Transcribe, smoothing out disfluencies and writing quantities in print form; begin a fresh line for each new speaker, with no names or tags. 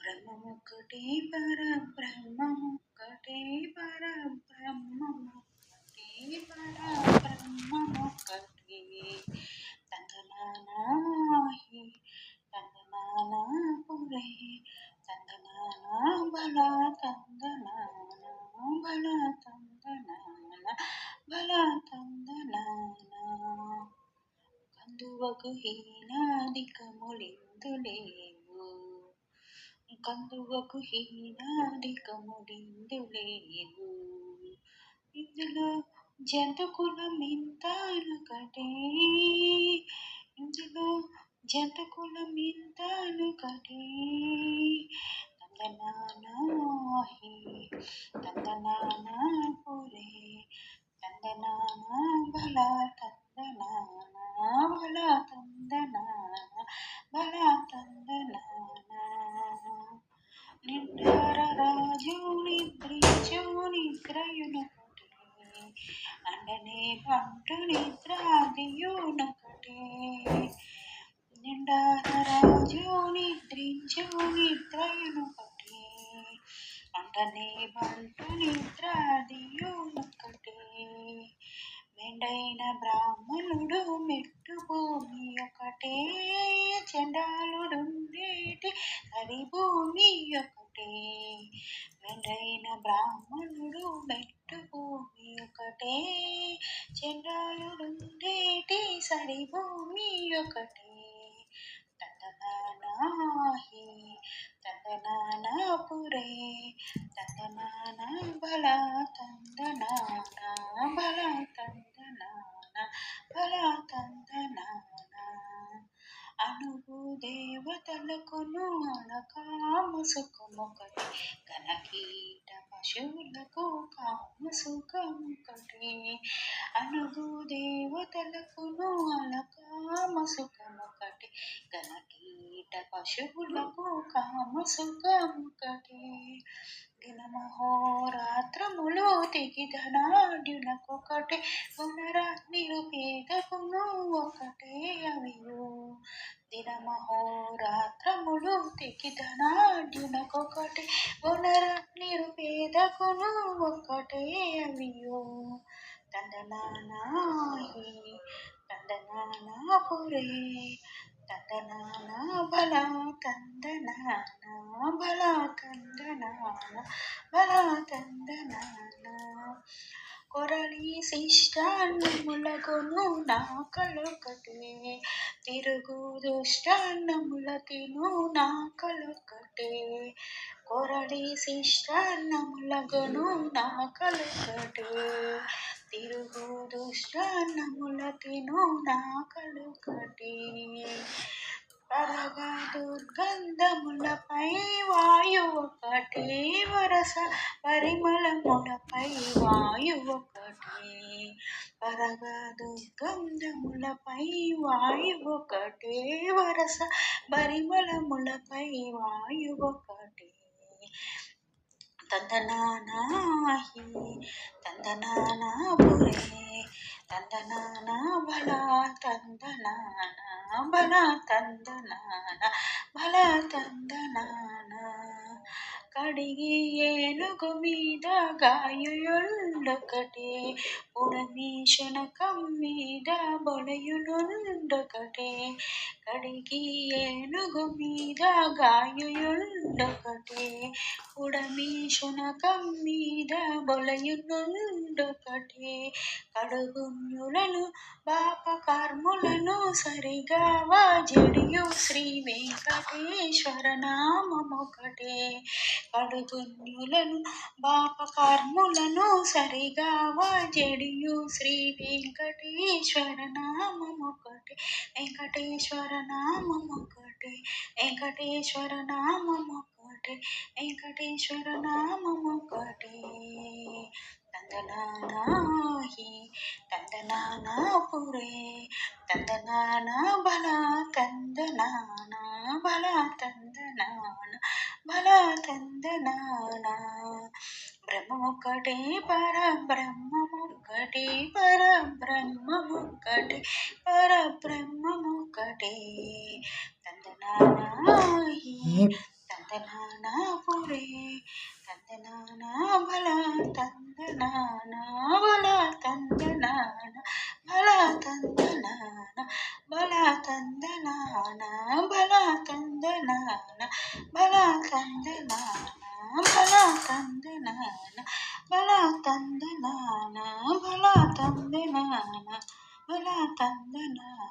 బ్రహ్మముక్కటే పరబ్రహ్మముక్కటే పరబ్రహ్మముక్కటే పరబ్రహ్మముక్కటే తందనానాహి తందనానా పురే తందనానా బల తందనానా బల తందనానా బల తందనానా కందువకు హీనాదికములిందులేవు కందువకు హీనాదికములిందులేవు ఇందులో జంతుకులమింతానుకటే ఇందులో జంతుకులమింతానుకటే తందనానాహి తందనానా పురే తందనానా బల తందనానా బల తందనానా బల తందనానా నిండార రాజు నిద్రించు నిద్రయునొకటే అండనే పంటు నిద్రాదియునొకటే నిండార రాజు నిద్రించు నిద్రయునొకటే అండనే పంటు నిద్రాదియునొకటే మెండైన బ్రాహ్మణుడు మెట్టు భూమి ఒకటే చండాలుడుండేటి హరి భూమి ఒకటే మెండైన బ్రాహ్మణుడు మెట్టు భూమి ఒకటే చండాలుడుండేటి సరి భూమి ఒకటే తందనానాహి తందనానా పురే తందనానా బల తందనానా బల తందనానా బల తందనానా అనుగు దేవతలకును అలకామసుకమొకటి గణకీట పశువులకు కామసుకమొకటి అనుగు దేవతలకును అలకామసుకమొకటి గణకీట పశువులకు కామసుకమొకటి దినమహోరాత్రములు తెగిధనాఢ్యునకొకటే గుణర నిరుపేదకును ఒకటే అవియు దినమహోరాత్రములు తెగిధనాఢ్యునకొకటే గుణర నిరుపేదకును ఒకటే అవియు తందనానాహి తందనానా పురే తందనానా బల తందనానా బల తందనానా బల తందనానా కొరళి శిష్టాన్నములకును నాకలొకటే తిరుగు దుష్టాన్నముల తిను నాకలొకటే కొరళి శిష్టాన్నములకును నాకలొకటే తిరుగు దుష్టాన్నముల తిను నాకలొకటే పరగా దుర్గంధములపై వాయువొకటే వరస పరిమళములపై వాయువొకటే పరగా దుర్గంధములపై వాయువొకటే వరస పరిమళములపై వాయువొకటే తందనానాహి తందనానా పురే తందనానా బల తందనానా బల తందనానా బల తందనానా కడిగి ఏనుగు మీద గాయుయుండొకటే ఉడమి శనకం మీద బొలయునుండొకటే కడిగి ఏనుగు మీద గాయుయుండొకటే ఉడమి శనకం మీద బొలయునుండొకటే కడుగున్యులను పాప కర్ములను సరిగా జడియు శ్రీ వెంకటేశ్వర నామమొకటే కడుపుణ్యులను పాపకర్ములను సరిగావా జడియు శ్రీ వెంకటేశ్వర నామమొకటే వెంకటేశ్వర నామమొకటే వెంకటేశ్వర నామమొకటే వెంకటేశ్వర నామమొకటే తందనానాహి తందనానా పురే తందనానా బల తందనానా బల తందనాన బల తందనానా బ్రహ్మమొక్కటే పరబ్రహ్మమొక్కటే పరబ్రహ్మమొక్కటే పరబ్రహ్మమొక్కటే తందనానాహి తందనానా పురే తందనానా బల తందనానా బల తందనాన బల తందనాన బల తందనాన బల తందనాన బల తందనాన బల తందనాన బల తందనాన బల తందనాన బల తందనాన